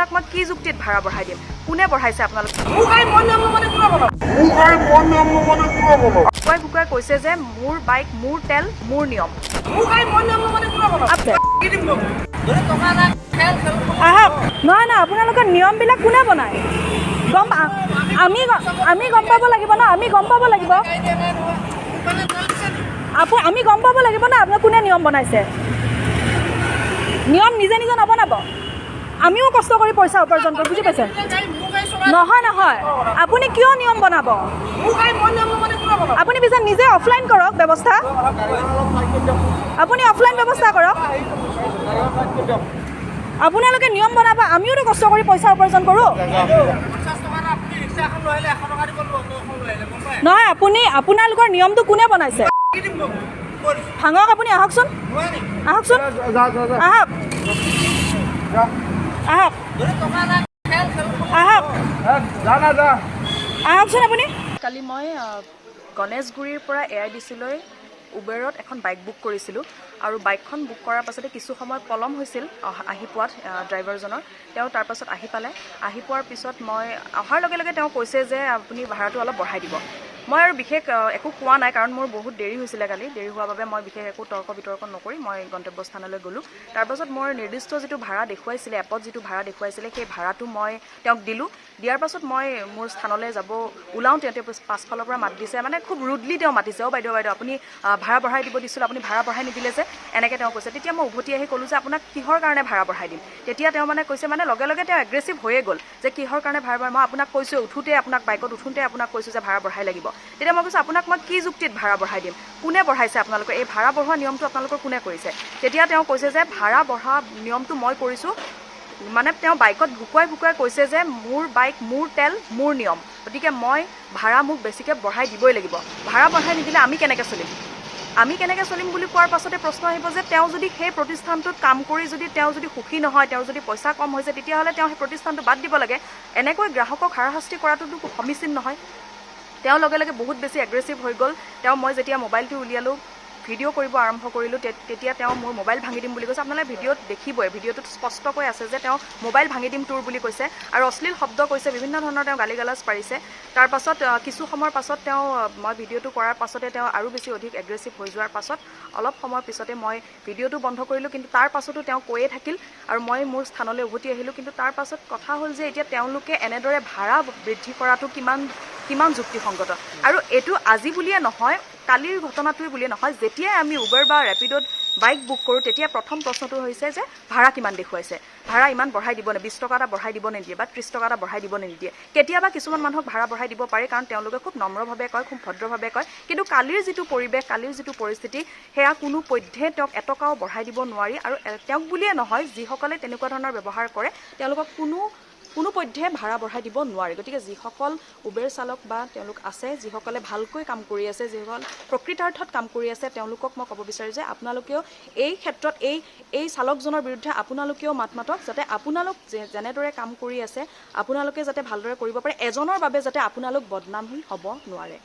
আপোনাক মই কি যুক্তিত ভাড়া বঢ়াই দিম কোনে বঢ়াইছে আপোনালোক বুকুৱাই কৈছে যে মোৰ বাইক মোৰ তেল মোৰ নিয়ম আহক নহয় নহয় আপোনালোকৰ নিয়মবিলাক কোনে বনায় আমি গম পাব লাগিব ন আমি গম পাব লাগিব আমি গম পাব লাগিব না আপোনাক কোনে নিয়ম বনাইছে নিয়ম নিজে নিজে নবনাব আমিও কষ্ট কৰি পইচা উপাৰ্জন কৰোঁ বুজি পাইছে নহয় নহয় আপুনি কিয় নিয়ম বনাব আপুনি পিছত নিজে অফলাইন কৰক ব্যৱস্থা আপুনি অফলাইন ব্যৱস্থা কৰক আপোনালোকে নিয়ম বনাব আমিওতো কষ্ট কৰি পইচা উপাৰ্জন কৰোঁ নহয় আপোনালোকৰ নিয়মটো কোনে বনাইছে ভাঙক আপুনি আহকচোন আহকচোন আহক আহক আহক আহকচোন আপুনি কালি মই গণেশগুৰিৰ পৰা AIDCলৈ উবেৰত এখন বাইক বুক কৰিছিলোঁ আৰু বাইকখন বুক কৰাৰ পাছতে কিছু সময় পলম হৈছিল আহি পোৱাত ড্ৰাইভাৰজনৰ তেওঁ তাৰ পাছত আহি পালে আহি পোৱাৰ পিছত মই অহাৰ লগে লগে তেওঁ কৈছে যে আপুনি ভাড়াটো অলপ বঢ়াই দিব মই আৰু বিশেষ একো কোৱা নাই কাৰণ মোৰ বহুত দেৰি হৈছিলে কালি দেৰি হোৱাৰ বাবে মই বিশেষ একো তৰ্ক বিতৰ্ক নকৰি মই গন্তব্যস্থানলৈ গ'লোঁ তাৰপাছত মোৰ নিৰ্দিষ্ট যিটো ভাড়া দেখুৱাইছিলে এপত যিটো ভাড়া দেখুৱাইছিলে সেই ভাড়াটো মই তেওঁক দিলোঁ দিয়াৰ পাছত মই মোৰ স্থানলৈ যাব ওলাওঁতে তেওঁ পাছফালৰ পৰা মাত দিছে মানে খুব ৰুডলি তেওঁ মাতিছে বাইদেউ আপুনি ভাড়া বঢ়াই দিব দিছিলোঁ আপুনি ভাড়া বঢ়াই নিদিলে যে এনেকৈ তেওঁ কৈছে তেতিয়া মই উভতি আহি ক'লোঁ যে আপোনাক কিহৰ কাৰণে ভাড়া বঢ়াই দিম তেতিয়া তেওঁ মানে কৈছে মানে লগে লগে তেওঁ এগ্ৰেছিভ হৈয়ে গ'ল যে কিহৰ কাৰণে ভাড়া বঢ়াই মই আপোনাক কৈছোঁ উঠোঁতে আপোনাক বাইকত উঠোঁতে আপোনাক কৈছোঁ যে ভাড়া বঢ়াই লাগিব তেতিয়া মই কৈছোঁ আপোনাক মই কি যুক্তিত ভাড়া বঢ়াই দিম কোনে বঢ়াইছে আপোনালোকৰ এই ভাড়া বঢ়োৱা নিয়মটো আপোনালোকৰ কোনে কৰিছে তেতিয়া তেওঁ কৈছে যে ভাড়া বঢ়োৱা নিয়মটো মই কৰিছোঁ মানে তেওঁ বাইকত বুকুৱাই কৈছে যে মোৰ বাইক মোৰ তেল মোৰ নিয়ম গতিকে মই ভাড়া মোক বেছিকৈ বঢ়াই দিবই লাগিব ভাড়া বঢ়াই নিদিলে আমি কেনেকৈ চলিম বুলি কোৱাৰ পাছতে প্ৰশ্ন আহিব যে তেওঁ যদি সেই প্ৰতিষ্ঠানটোত কাম কৰি যদি তেওঁ যদি সুখী নহয় তেওঁৰ যদি পইচা কম হৈছে তেতিয়াহ'লে তেওঁ সেই প্ৰতিষ্ঠানটো বাদ দিব লাগে এনেকৈ গ্ৰাহকক হাৰাশাস্তি কৰাটোতো সমীচীন নহয় তেওঁ লগে লগে বহুত বেছি এগ্ৰেছিভ হৈ গ'ল তেওঁ মই যেতিয়া মোবাইলটো উলিয়ালোঁ ভিডিঅ' কৰিব আৰম্ভ কৰিলোঁ তেতিয়া তেওঁ মোৰ মোবাইল ভাঙি দিম বুলি কৈছে আপোনালোকে ভিডিঅ'ত দেখিবই ভিডিঅ'টোত স্পষ্টকৈ আছে যে তেওঁ মোবাইল ভাঙি দিম তোৰ বুলি কৈছে আৰু অশ্লীল শব্দ কৈছে বিভিন্ন ধৰণৰ তেওঁ গালি গালাজ পাৰিছে তাৰপাছত কিছু সময়ৰ পাছত তেওঁ মই ভিডিঅ'টো কৰাৰ পাছতে তেওঁ আৰু বেছি অধিক এগ্ৰেছিভ হৈ যোৱাৰ পাছত অলপ সময়ৰ পিছতে মই ভিডিঅ'টো বন্ধ কৰিলোঁ কিন্তু তাৰ পাছতো তেওঁ কৈয়ে থাকিল আৰু মই মোৰ স্থানলৈ উভতি আহিলোঁ কিন্তু তাৰ পাছত কথা হ'ল যে এতিয়া তেওঁলোকে এনেদৰে ভাড়া বৃদ্ধি কৰাটো কিমান যুক্তিসংগত আৰু এইটো আজি বুলিয়ে নহয় কালিৰ ঘটনাটোৱে বুলিয়ে নহয় যেতিয়াই আমি উবেৰ বা ৰেপিডত বাইক বুক কৰোঁ তেতিয়া প্ৰথম প্ৰশ্নটো হৈছে যে ভাড়া কিমান দেখুৱাইছে ভাড়া ইমান বঢ়াই দিব নে 20 টকা এটা বঢ়াই দিব নিদিয়ে বা 30 টকা এটা বঢ়াই দিব নিদিয়ে কেতিয়াবা কিছুমান মানুহক ভাড়া বঢ়াই দিব পাৰে কাৰণ তেওঁলোকে খুব নম্ৰভাৱে কয় খুব ভদ্ৰভাৱে কয় কিন্তু কালিৰ যিটো পৰিৱেশ কালিৰ যিটো পৰিস্থিতি সেয়া কোনো পধ্যে তেওঁক এটকাও বঢ়াই দিব নোৱাৰি আৰু তেওঁক বুলিয়ে নহয় যিসকলে তেনেকুৱা ধৰণৰ ব্যৱহাৰ কৰে তেওঁলোকক কোনো পধ্যে ভাড়া বঢ়াই দিব নোৱাৰে গতিকে যিসকল উবেৰ চালক বা তেওঁলোক আছে যিসকলে ভালকৈ কাম কৰি আছে যিসকল প্ৰকৃতাৰ্থত কাম কৰি আছে তেওঁলোকক মই ক'ব বিচাৰোঁ যে আপোনালোকেও এই ক্ষেত্ৰত এই চালকজনৰ বিৰুদ্ধে আপোনালোকেও মাত মাতক যাতে আপোনালোক যেনেদৰে কাম কৰি আছে আপোনালোকে যাতে ভালদৰে কৰিব পাৰে এজনৰ বাবে যাতে আপোনালোক বদনামী হ'ব নোৱাৰে